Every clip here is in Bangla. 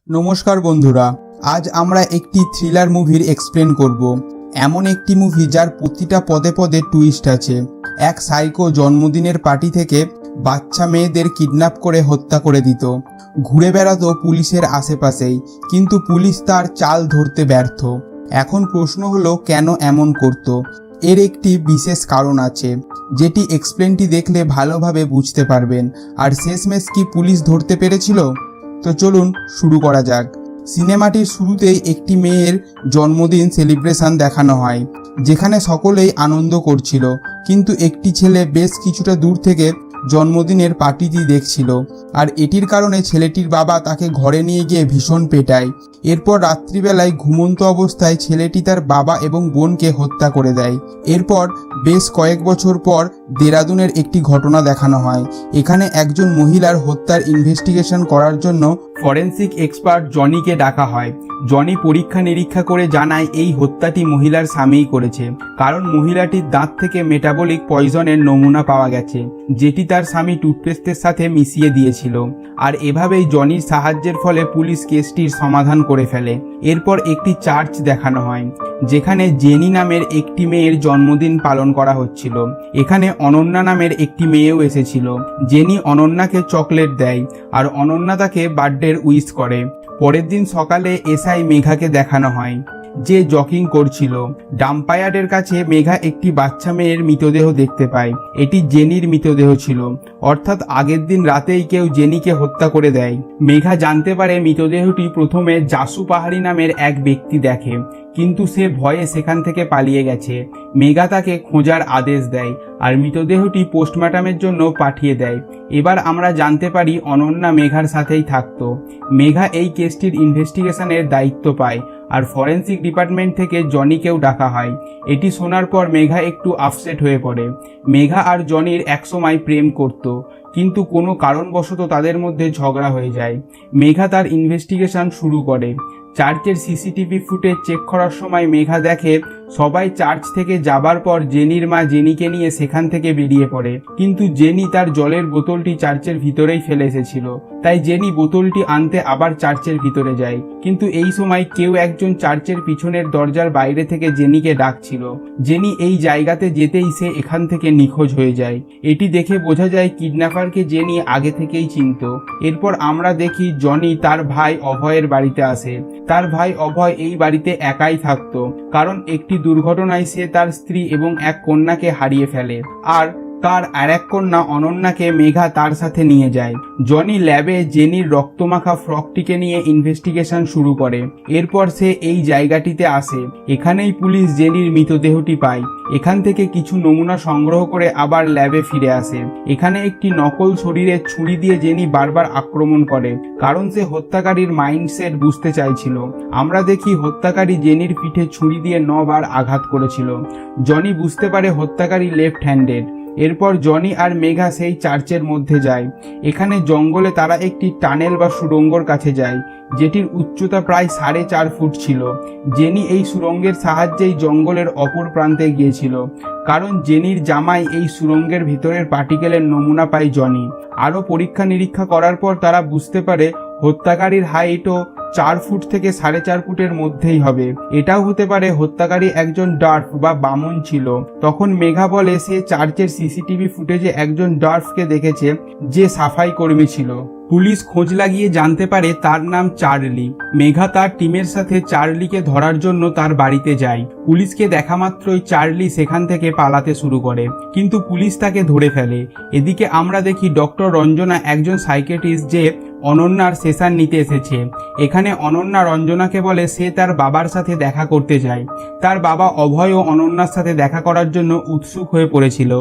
নমস্কার বন্ধুরা, আজ আমরা একটি থ্রিলার মুভির এক্সপ্লেন করব। এমন একটি মুভি যার প্রতিটা পদে পদে টুইস্ট আছে। এক সাইকো জন্মদিনের পার্টি থেকে বাচ্চা মেয়েদের কিডন্যাপ করে হত্যা করে দিত। ঘুরে বেড়াতো পুলিশের আশেপাশেই, কিন্তু পুলিশ তার চাল ধরতে ব্যর্থ। এখন প্রশ্ন হলো, কেন এমন করত? এর একটি বিশেষ কারণ আছে, যেটি এক্সপ্লেনটি দেখলে ভালোভাবে বুঝতে পারবেন। আর শেষমেশ কি পুলিশ ধরতে পেরেছিল? তো চলুন শুরু করা যাক। সিনেমাটির শুরুতেই একটি মেয়ের জন্মদিন সেলিব্রেশন দেখানো হয়, যেখানে সকলেই আনন্দ করছিল, কিন্তু একটি ছেলে বেশ কিছুটা দূর থেকে জন্মদিনের পার্টিটি দেখছিল। আর এটির কারণে ছেলেটির বাবা তাকে ঘরে নিয়ে গিয়ে ভীষণ পেটায়। এরপর রাত্রিবেলায় ঘুমন্ত অবস্থায় ছেলেটি তার বাবা এবং বোনকে হত্যা করে দেয়। এরপর বেশ কয়েক বছর পর দেরাদুনের একটি ঘটনা দেখানো হয়। এখানে একজন মহিলার হত্যার ইনভেস্টিগেশন করার জন্য ফরেন্সিক এক্সপার্ট জনিকে ডাকা হয়। জনি পরীক্ষা নিরীক্ষা করে জানায় এই হত্যাটি মহিলার স্বামীই করেছে, কারণ মহিলাটির দাঁত থেকে মেটাবলিক পয়জনের নমুনা পাওয়া গেছে, যেটি তার স্বামী টুথপেস্টের সাথে মিশিয়ে দিয়েছিল। আর এভাবেই জনির সাহায্যের ফলে পুলিশ কেসটির সমাধান করে ফেলে। এরপর একটি চার্চ দেখানো হয়, যেখানে জেনি নামের একটি মেয়ের জন্মদিন পালন করা হচ্ছিল। এখানে অনন্যা নামের একটি মেয়েও এসেছিল। জেনি অনন্যাকে চকলেট দেয়, আর অনন্যা তাকে বার্থডের উইশ করে। পরের দিন সকালে এসআই মেঘাকে দেখানো হয়, যে জকিং করছিল। ডাম্পায়ার্ডের কাছে মেঘা একটি বাচ্চা মেয়ের মৃতদেহ দেখতে পায়। এটি জেনির মৃতদেহ ছিল, অর্থাৎ আগের দিন রাতেই কেউ জেনিকে হত্যা করে দেয়। মেঘা জানতে পারে মৃতদেহটি প্রথমে জাসু পাহাড়ি নামের এক ব্যক্তি দেখে, কিন্তু সে ভয়ে সেখান থেকে পালিয়ে গেছে। মেঘা তাকে খোঁজার আদেশ দেয়, আর মৃতদেহটি পোস্টমর্টমের জন্য পাঠিয়ে দেয়। এবার আমরা জানতে পারি অনন্যা মেঘার সাথেই থাকতো। মেঘা এই কেসটির ইনভেস্টিগেশনের দায়িত্ব পায়, আর ফরেন্সিক ডিপার্টমেন্ট থেকে জনিকেও ডাকা হয়। এটি শোনার পর মেঘা একটু আপসেট হয়ে পড়ে। মেঘা আর জনির একসময় প্রেম করত, কিন্তু কোনো কারণবশত তাদের মধ্যে ঝগড়া হয়ে যায়। মেঘা তার ইনভেস্টিগেশন শুরু করে। চার্চের সিসিটিভি ফুটেজ চেক করার সময় মেঘা দেখে সবাই চার্চ থেকে যাবার পর জেনির মা জেনিকে নিয়ে সেখান থেকে বেরিয়ে পড়ে, কিন্তু জেনি তার জলের বোতলটি চার্চের ভিতরেই ফেলে এসেছিল। তাই জেনি বোতলটি আনতে আবার চার্চের ভিতরে যায়, কিন্তু এই সময় কেউ একজন চার্চের পিছনের দরজার বাইরে থেকে জেনিকে ডাকছিল। জেনি এই জায়গাতে যেতেই সে এখান থেকে নিখোঁজ হয়ে যায়। এটি দেখে বোঝা যায় কিডন্যাপারকে জেনি আগে থেকেই চিনত। এরপর আমরা দেখি জনি তার ভাই অভয়ের বাড়িতে আসে। তার ভাই অভয় এই বাড়িতে একাই থাকতো, কারণ একটি দুর্ঘটনায় সে তার স্ত্রী এবং এক কন্যাকে হারিয়ে ফেলে। আর তার আরেক কন্যা অনন্যাকে মেঘা তার সাথে নিয়ে যায়। জনি ল্যাবে জেনির রক্তমাখা ফ্রকটিকে নিয়ে ইনভেস্টিগেশন শুরু করে। এরপর সে এই জায়গাটিতে আসে। এখানেই পুলিশ জেনির মৃতদেহটি পায়। এখান থেকে কিছু নমুনা সংগ্রহ করে আবার ল্যাবে ফিরে আসে। এখানে একটি নকল শরীরে ছুরি দিয়ে জেনি বারবার আক্রমণ করে, কারণ সে হত্যাকারীর মাইন্ডসেট বুঝতে চাইছিল। আমরা দেখি হত্যাকারী জেনির পিঠে ছুরি দিয়ে 9 বার আঘাত করেছিল। জনি বুঝতে পারে হত্যাকারী লেফট হ্যান্ডেড। এরপর জনি আর মেঘা সেই চার্চের মধ্যে যায়। এখানে জঙ্গলে তারা একটি টানেল বা সুড়ঙ্গর কাছে যায়, যেটির উচ্চতা প্রায় 4.5 ফুট ছিল। জেনি এই সুড়ঙ্গের সাহায্যেই জঙ্গলের অপর প্রান্তে গিয়েছিল, কারণ জেনির জামাই এই সুড়ঙ্গের ভিতরের পার্টিকেলের নমুনা পায় জনি। আরও পরীক্ষা নিরীক্ষা করার পর তারা বুঝতে পারে হত্যাকারীর হাইটও 4 ফুট থেকে 4.5 ফুটের মধ্যেই হবে। এটাও হতে পারে হত্যাকারী একজন ডার্ফ বা বামন ছিল। তখন মেঘা বলে সে চার্চের সিসিটিভি ফুটেজে একজন ডার্ফকে দেখেছে, যে সাফাই কর্মী ছিল। পুলিশ খোঁজ লাগিয়ে জানতে পারে তার নাম চার্লি। মেঘা তার টিমের সাথে চার্লিকে ধরার জন্য তার বাড়িতে যায়। পুলিশকে দেখা মাত্রই চার্লি সেখান থেকে পালাতে শুরু করে, কিন্তু পুলিশ তাকে ধরে ফেলে। এদিকে আমরা দেখি ডক্টর রঞ্জনা একজন সাইকিয়াট্রিস্ট, যে অনন্যার সেশন নিতে এসেছে। এখানে অনন্যা রঞ্জনাকে বলে সে তার বাবার সাথে দেখা করতে চায়। তার বাবা অভয়ও অনন্যার সাথে দেখা করার জন্য উৎসুক হয়ে পড়েছিল,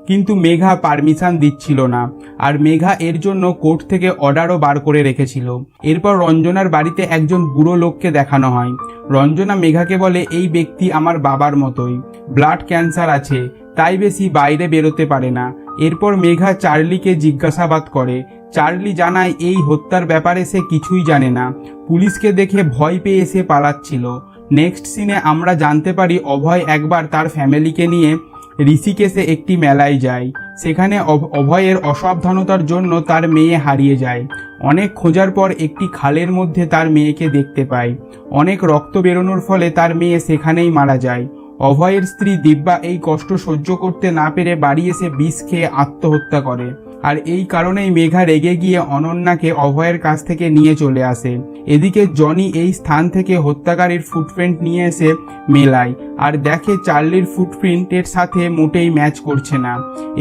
কিন্তু মেঘা পারমিশন দিচ্ছিল না। আর মেঘা এর জন্য কোর্ট থেকে অর্ডারও বার করে রেখেছিল। এরপর রঞ্জনার বাড়িতে একজন বুড়ো লোককে দেখানো হয়। রঞ্জনা মেঘাকে বলে এই ব্যক্তি আমার বাবার মতোই, ব্লাড ক্যান্সার আছে, তাই বেশি বাইরে বেরোতে পারে না। এরপর মেঘা চার্লিকে জিজ্ঞাসাবাদ করে। চার্লি জানায় এই হত্যার ব্যাপারে সে কিছুই জানে না। পুলিশকে দেখে ভয় পেয়ে সে পালাচ্ছিল। নেক্সট সিনে আমরা জানতে পারি অভয় একবার তার ফ্যামিলিকে নিয়ে ঋষিকেশে একটি মেলায় যায়। সেখানে অভয়ের অসাবধানতার জন্য তার মেয়ে হারিয়ে যায়। অনেক খোঁজার পর একটি খালের মধ্যে তার মেয়েকে দেখতে পায়। অনেক রক্ত বেরোনোর ফলে তার মেয়ে সেখানেই মারা যায়। অভয়ের স্ত্রী দিব্যা এই কষ্ট সহ্য করতে না পেরে বাড়ি এসে বিষ খেয়ে আত্মহত্যা করে। আর এই কারণেই মেঘা রেগে গিয়ে অনন্যাকে অভয়ের কাছ থেকে নিয়ে চলে আসে। এদিকে জনি এই স্থান থেকে হত্যাকারীর ফুটপ্রিন্ট নিয়ে এসে মেলায় আর দেখে চার্লির ফুটপ্রিন্টের সাথে মোটেই ম্যাচ করছে না।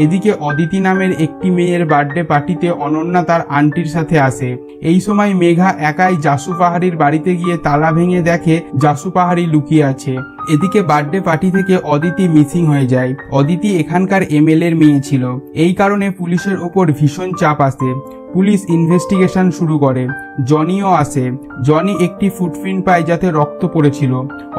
এদিকে অদিতি নামের একটি মেয়ের বার্থডে পার্টিতে অনন্যা তার আন্টির সাথে আসে। এই সময় মেঘা একাই জাসু পাহাড়ির বাড়িতে গিয়ে তালা ভেঙে দেখে জাসু পাহাড়ি লুকিয়ে আছে। এদিকে বার্থডে পার্টি থেকে অদিতি মিসিং হয়ে যায়। অদিতি এখানকার এমএলএর মেয়ে ছিল। এই কারণে পুলিশের ওপর ভীষণ চাপ আসে। পুলিশ ইনভেস্টিগেশন শুরু করে। জনিও আসে। জনি একটি ফুটপ্রিন্ট পায় যাতে রক্ত পড়েছিল,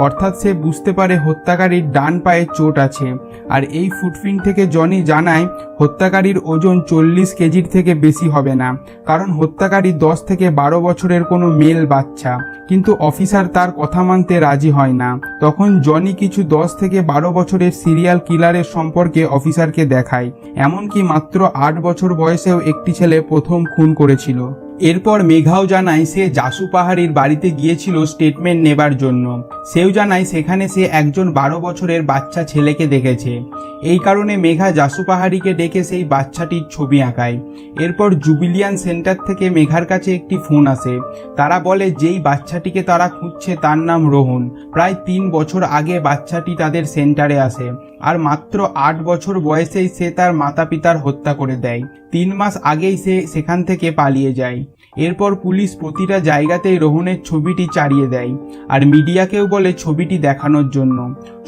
অর্থাৎ সে বুঝতে পারে হত্যাকারীর ডান পায়ে চোট আছে। আর এই ফুটপ্রিন্ট থেকে জনি জানায় হত্যাকারীর ওজন 40 কেজির থেকে বেশি হবে না, কারণ হত্যাকারী 10 থেকে 12 বছরের কোনো মেল বাচ্চা। কিন্তু অফিসার তার কথা মানতে রাজি হয় না। তখন জনি কিছু 10 থেকে 12 বছরের সিরিয়াল কিলারের সম্পর্কে অফিসারকে দেখায়। এমনকি মাত্র 8 বছর বয়সেও একটি ছেলে প্রথম খুন করেছিল। এরপর মেঘাও জানায় সে জাসু পাহাড়ির বাড়িতে গিয়েছিল স্টেটমেন্ট নেবার জন্য। সেও জানায় সেখানে সে একজন 12 বছরের বাচ্চা ছেলেকে দেখেছে। এই কারণে মেঘা জাসু পাহাড়িকে ডেকে সেই বাচ্চাটির ছবি আঁকায়। এরপর জুবিলিয়ান সেন্টার থেকে মেঘার কাছে একটি ফোন আসে। তারা বলে যেই বাচ্চাটিকে তারা খুঁজছে তার নাম রোহন। প্রায় 3 বছর আগে বাচ্চাটি তাদের সেন্টারে আসে আর মাত্র 8 বছর বয়সেই সে তার মাতা পিতার হত্যা করে দেয়। 3 মাস আগেই সে সেখান থেকে পালিয়ে যায়। এরপর পুলিশ প্রতিটা জায়গাতেই রোহনের ছবিটি চালিয়ে দেয় আর মিডিয়াকেও বলে ছবিটি দেখানোর জন্য।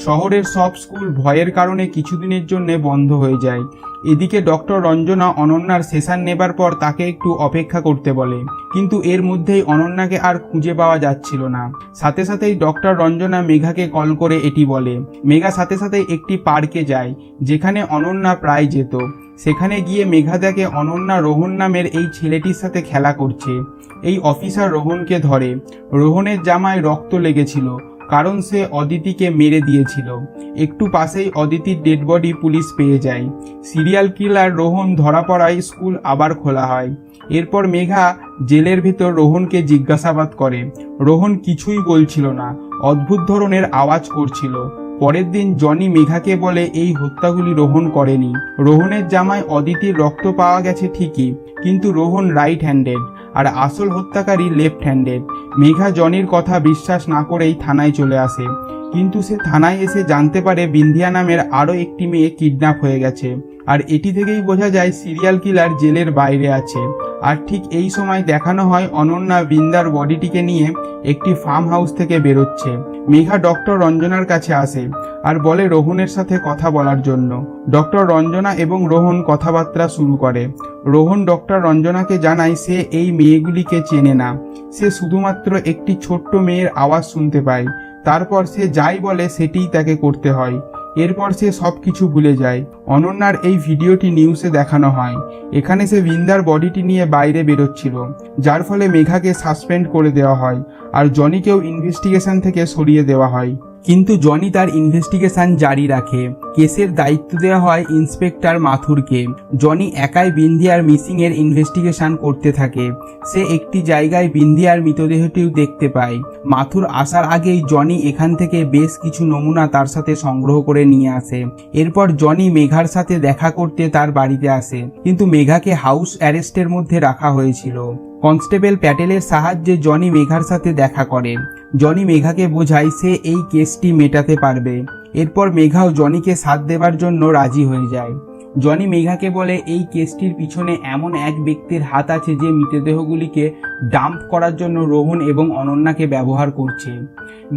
শহরের সব স্কুল ভয়ের কারণে কিছুদিনের জন্য বন্ধ হয়ে যায়। এদিকে ডক্টর রঞ্জনা অনন্যার সেশন নেবার পর তাকে একটু অপেক্ষা করতে বলে, কিন্তু এর মধ্যেই অনন্যাকে আর খুঁজে পাওয়া যাচ্ছিল না। সাথে সাথেই ডক্টর রঞ্জনা মেঘাকে কল করে এটি বলে। মেঘা সাথে সাথে একটি পার্কে যায় যেখানে অনন্যা প্রায় যেত। সেখানে গিয়ে মেঘা দেখে অনন্যা রোহন নামের এই ছেলেটির সাথে খেলা করছে। এই অফিসার রোহনকে ধরে। রোহনের জামায় রক্ত লেগেছিল, কারণ সে অদিতিকে মেরে দিয়েছিল। একটু পাশেই অদিতির ডেড বডি পুলিশ পেয়ে যায়। সিরিয়াল কিলার রোহন ধরা পড়ায় স্কুল আবার খোলা হয়। এরপর মেঘা জেলের ভেতর রোহনকে জিজ্ঞাসাবাদ করে। রোহন কিছুই বলছিল না, অদ্ভুত ধরনের আওয়াজ করছিল। পরের দিন জনি মেঘাকে বলে এই হত্যাগুলি রোহন করেনি। রোহনের জামায় অদিতির রক্ত পাওয়া গেছে ঠিকই, কিন্তু রোহন রাইট হ্যান্ডেড আর আসল হত্যাকারী লেফট হ্যান্ডেড। মেঘা জনির কথা বিশ্বাস না করেই থানায় চলে আসে, কিন্তু সে থানায় এসে জানতে পারে বিন্ধিয়া নামের আরও একটি মেয়ে কিডন্যাপ হয়ে গেছে। আর এটি থেকেই বোঝা যায় সিরিয়াল কিলার জেলের বাইরে আছে। আর ঠিক এই সময় দেখানো হয় অনন্যা বৃন্দার বডিটিকে নিয়ে একটি ফার্ম হাউস থেকে বেরোচ্ছে। মেঘা ডক্টর রঞ্জনার কাছে আসে আর বলে রোহনের সাথে কথা বলার জন্য। ডক্টর রঞ্জনা এবং রোহন কথাবার্তা শুরু করে। রোহন ডক্টর রঞ্জনাকে জানায় সে এই মেয়েগুলিকে চেনে না, সে শুধুমাত্র একটি ছোট্ট মেয়ের আওয়াজ শুনতে পায়। তারপর সে যাই বলে সেটিই তাকে করতে হয়। এরপর সে সবকিছু ভুলে যায়। অনন্যার এই ভিডিওটি নিউজে দেখানো হয়। এখানে সে বৃন্দার বডিটি নিয়ে বাইরে বেরোচ্ছিল, যার ফলে মেঘাকে সাসপেন্ড করে দেওয়া হয় আর জনিকেও ইনভেস্টিগেশন থেকে সরিয়ে দেওয়া হয়। কিন্তু জনি তার ইনভেস্টিগেশন জারি রাখে। কেসের দায়িত্ব দেওয়া হয় ইন্সপেক্টর মাথুরকে। জনি একাই বিন্ধিয়ার মিসিং এর ইনভেস্টিগেশন করতে থাকে। সে একটি জায়গায় বিন্ধিয়ার মৃতদেহটিও দেখতে পায়। মাথুর আসার আগেই জনি এখান থেকে বেশ কিছু নমুনা তার সাথে সংগ্রহ করে নিয়ে আসে। এরপর জনি মেঘার সাথে দেখা করতে তার বাড়িতে আসে, কিন্তু মেঘাকে হাউস অ্যারেস্টের মধ্যে রাখা হয়েছিল। কনস্টেবল প্যাটেলের সাহায্যে জনি মেঘার সাথে দেখা করে। জনি মেঘাকে বোঝায় সে এই কেসটি মেটাতে পারবে। এরপর মেঘাও জনিকে সাথ দেবার জন্য রাজি হয়ে যায়। জনি মেঘাকে বলে এই কেসটির পিছনে এমন এক ব্যক্তির হাত আছে যে মৃতদেহগুলিকে ডাম্প করার জন্য রোহন এবং অনন্যাকে ব্যবহার করছে।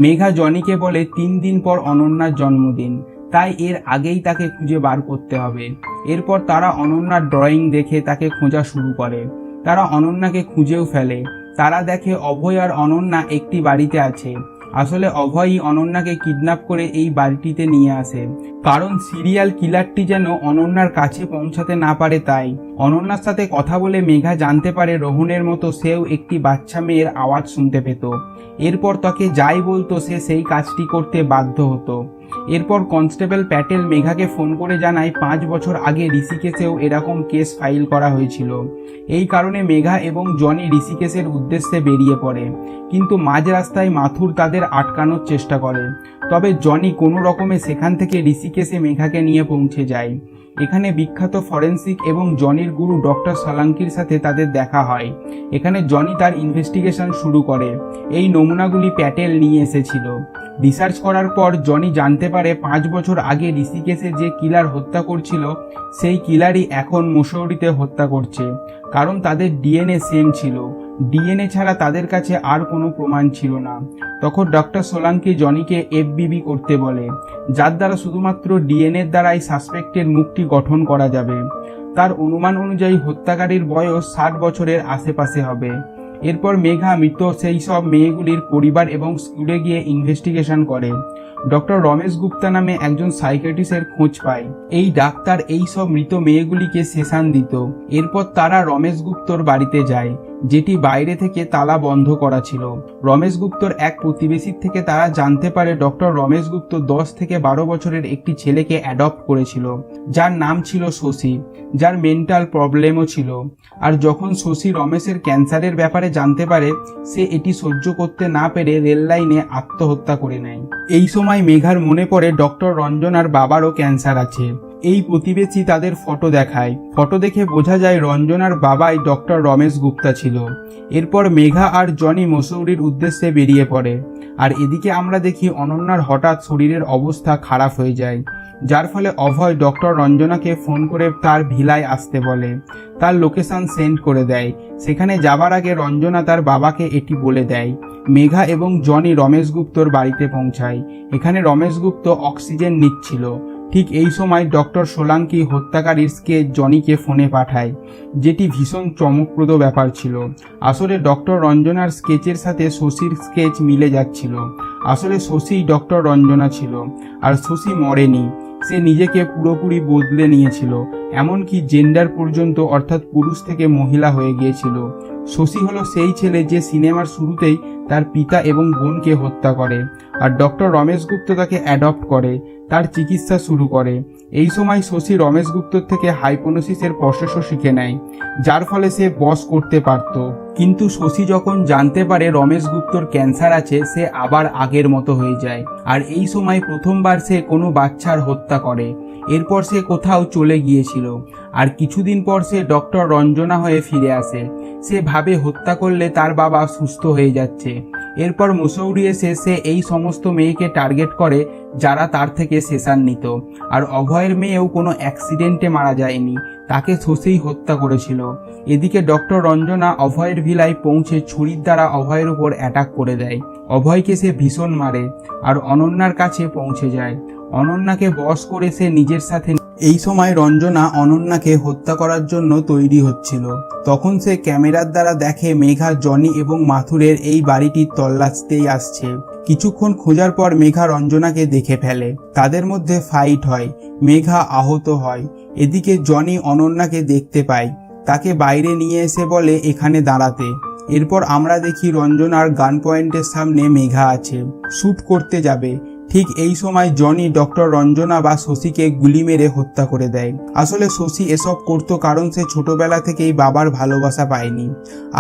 মেঘা জনিকে বলে 3 দিন পর অনন্যার জন্মদিন, তাই এর আগেই তাকে খুঁজে বার করতে হবে। এরপর তারা অনন্যার ড্রয়িং দেখে তাকে খোঁজা শুরু করে। তারা অনন্যাকে খুঁজেও ফেলে। তারা দেখে অভয় আর অনন্যা একটি বাড়িতে আছে। আসলে অভয়ই অনন্যাকে কিডন্যাপ করে এই বাড়িটিতে নিয়ে আসে, কারণ সিরিয়াল কিলারটি যেন অনন্যার কাছে পৌঁছাতে না পারে। তাই অনন্যার সাথে কথা বলে মেঘা জানতে পারে রোহনের মতো সেও একটি বাচ্চা মেয়ের আওয়াজ শুনতে পেত। এরপর তাকে যাই বলতো সে সেই কাজটি করতে বাধ্য হতো। এরপর কনস্টেবল প্যাটেল মেঘাকে ফোন করে জানায় 5 বছর আগে ঋষিকেশেও এরকম কেস ফাইল করা হয়েছিল। এই কারণে মেঘা এবং জনি ঋষিকেশের উদ্দেশ্যে বেরিয়ে পড়ে, কিন্তু মাঝ রাস্তায় মাথুর তাদের আটকানোর চেষ্টা করে। তবে জনি কোনো রকমে সেখান থেকে ঋষিকেশে মেঘাকে নিয়ে পৌঁছে যায়। এখানে বিখ্যাত ফরেন্সিক এবং জনির গুরু ডক্টর সোলাঙ্কির সাথে তাদের দেখা হয়। এখানে জনি তার ইনভেস্টিগেশন শুরু করে। এই নমুনাগুলি প্যাটেল নিয়ে এসেছিল। রিসার্চ করার পর জনি জানতে পারে 5 বছর আগে ঋষিকেশে যে কিলার হত্যা করছিল সেই কিলারই এখন মুসৌরিতে হত্যা করছে, কারণ তাদের ডিএনএ সেম ছিল। ডিএনএ ছাড়া তাদের কাছে আর কোনো প্রমাণ ছিল না। তখন ডক্টর সোলাঙ্কি জনিকে এফবিবি করতে বলে, যার দ্বারা শুধুমাত্র ডিএনএর দ্বারাই সাসপেক্টের মুখটি গঠন করা যাবে। তার অনুমান অনুযায়ী হত্যাকারীর বয়স 60 বছরের আশেপাশে হবে। এরপর মেঘা মৃত সেই সব মেয়েগুলির পরিবার এবং স্কুলে গিয়ে ইনভেস্টিগেশন করে। ডক্টর রমেশ গুপ্তা নামে একজন সাইকিয়াট্রিস্টের খোঁজ পায়। এই ডাক্তার এই সব মৃত মেয়েগুলিকে সেশন দিত। এরপর তারা রমেশ গুপ্তর বাড়িতে যায়, যেটি বাইরে থেকে তালা বন্ধ করা ছিল। রমেশ গুপ্তর এক প্রতিবেশীর থেকে তারা জানতে পারে ডক্টর রমেশ গুপ্ত 10 থেকে 12 বছরের একটি ছেলেকে অ্যাডপ্ট করেছিল, যার নাম ছিল শশী, যার মেন্টাল প্রবলেমও ছিল। আর যখন শশী রমেশের ক্যান্সারের ব্যাপারে জানতে পারে, সে এটি সহ্য করতে না পেরে রেল লাইনে আত্মহত্যা করে নেয়। এই সময় মেঘার মনে পড়ে ডক্টর রঞ্জনার বাবারও ক্যান্সার আছে। এই প্রতিবেশী তাদের ফটো দেখায়। ফটো দেখে বোঝা যায় রঞ্জনার বাবাই ডক্টর রমেশ গুপ্তা ছিল। এরপর মেঘা আর জনি মসৌরির উদ্দেশ্যে বেরিয়ে পড়ে। আর এদিকে আমরা দেখি অনন্যার হঠাৎ শরীরের অবস্থা খারাপ হয়ে যায়, যার ফলে অভয় ডক্টর রঞ্জনাকে ফোন করে তার ভিলায় আসতে বলে। তার লোকেশন সেন্ড করে দেয়। সেখানে যাবার আগে রঞ্জনা তার বাবাকে এটি বলে দেয়। মেঘা এবং জনি রমেশ গুপ্তর বাড়িতে পৌঁছায়। এখানে রমেশ গুপ্ত অক্সিজেন নিচ্ছিল। ঠিক এই সময় ডক্টর সোলাঙ্কি হত্যাকারীর স্কেচ জনিকে ফোনে পাঠায়, যেটি ভীষণ চমকপ্রদ ব্যাপার ছিল। আসলে ডক্টর রঞ্জনার স্কেচের সাথে শশীর স্কেচ মিলে যাচ্ছিল। আসলে শশী ডক্টর রঞ্জনা ছিল, আর শশী মরেনি। সে নিজেকে পুরোপুরি বদলে নিয়েছিল, এমনকি জেন্ডার পর্যন্ত, অর্থাৎ পুরুষ থেকে মহিলা হয়ে গিয়েছিল। শশী হলো সেই ছেলে যে সিনেমার শুরুতেই তার পিতা এবং বোনকে হত্যা করে, আর ডক্টর রমেশ গুপ্ত তাকে অ্যাডপ্ট করে, তার চিকিৎসা শুরু করে। এই সময় শশী রমেশ গুপ্তর থেকে হাইপনোসিসের প্রসেসও শিখে নেয়, যার ফলে সে বশ করতে পারত। কিন্তু শশী যখন জানতে পারে রমেশ গুপ্তর ক্যান্সার আছে, সে আবার আগের মতো হয়ে যায়। আর এই সময় প্রথমবার সে কোনো বাচ্চার হত্যা করে। এরপর সে কোথাও চলে গিয়েছিল, আর কিছুদিন পর সে ডক্টর রঞ্জনা হয়ে ফিরে আসে। সে ভাবে হত্যা করলে তার বাবা সুস্থ হয়ে যাচ্ছে। এরপর মুসৌরি এসে সে এই সমস্ত মেয়েকে টার্গেট করে যারা তার থেকে সেশন নিত। আর অভয়ের মেয়েও কোনো অ্যাক্সিডেন্টে মারা যায়নি, তাকে শশীই হত্যা করেছিল। এদিকে ডক্টর রঞ্জনা অভয়ের ভিলায় পৌঁছে ছুরির দ্বারা অভয়ের উপর অ্যাটাক করে দেয়। অভয়কে সে ভীষণ মারে আর অনন্যার কাছে পৌঁছে যায়। অনন্যাকে বশ করে সে নিজের সাথে। এই সময় রঞ্জনা অনন্যাকে হত্যা করার জন্য তৈরি হচ্ছিল। তখন সে ক্যামেরার দ্বারা দেখে মেঘা, জনি এবং মাথুরের এই বাড়িটির তল্লাশিতেই আসছে। কিছুক্ষণ খোঁজার পর মেঘা রঞ্জনাকে দেখে ফেলে। তাদের মধ্যে ফাইট হয়, মেঘা আহত হয়। এদিকে জনি অনন্যাকে দেখতে পায়, তাকে বাইরে নিয়ে এসে বলে এখানে দাঁড়াতে। এরপর আমরা দেখি রঞ্জনার গান পয়েন্টের সামনে মেঘা আছে, শ্যুট করতে যাবে। ঠিক এই সময় জনি ডক্টর রঞ্জনা বা শশীকে গুলি মেরে হত্যা করে দেয়। আসলে শশী এসব করত কারণ সে ছোটবেলা থেকেই বাবার ভালোবাসা পায়নি।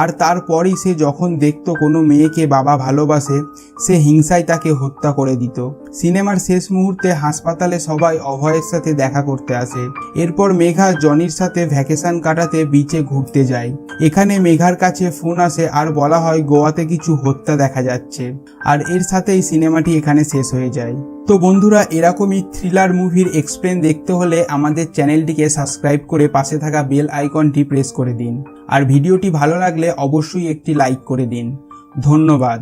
আর তারপরই সে যখন দেখত কোনো মেয়েকে বাবা ভালোবাসে, সে হিংসায় তাকে হত্যা করে দিত। সিনেমার শেষ মুহূর্তে হাসপাতালে সবাই অভয়ের সাথে দেখা করতে আসে। এরপর মেঘা জনির সাথে ভ্যাকেশন কাটাতে বিচে ঘুরতে যায়। এখানে মেঘার কাছে ফোন আসে আর বলা হয় গোয়াতে কিছু হত্যা দেখা যাচ্ছে। আর এর সাথেই সিনেমাটি এখানে শেষ হয়ে যায়। তো বন্ধুরা, এরকমই থ্রিলার মুভির এক্সপ্লেন দেখতে হলে আমাদের চ্যানেলটিকে সাবস্ক্রাইব করে পাশে থাকা বেল আইকনটি প্রেস করে দিন। আর ভিডিওটি ভালো লাগলে অবশ্যই একটি লাইক করে দিন। ধন্যবাদ।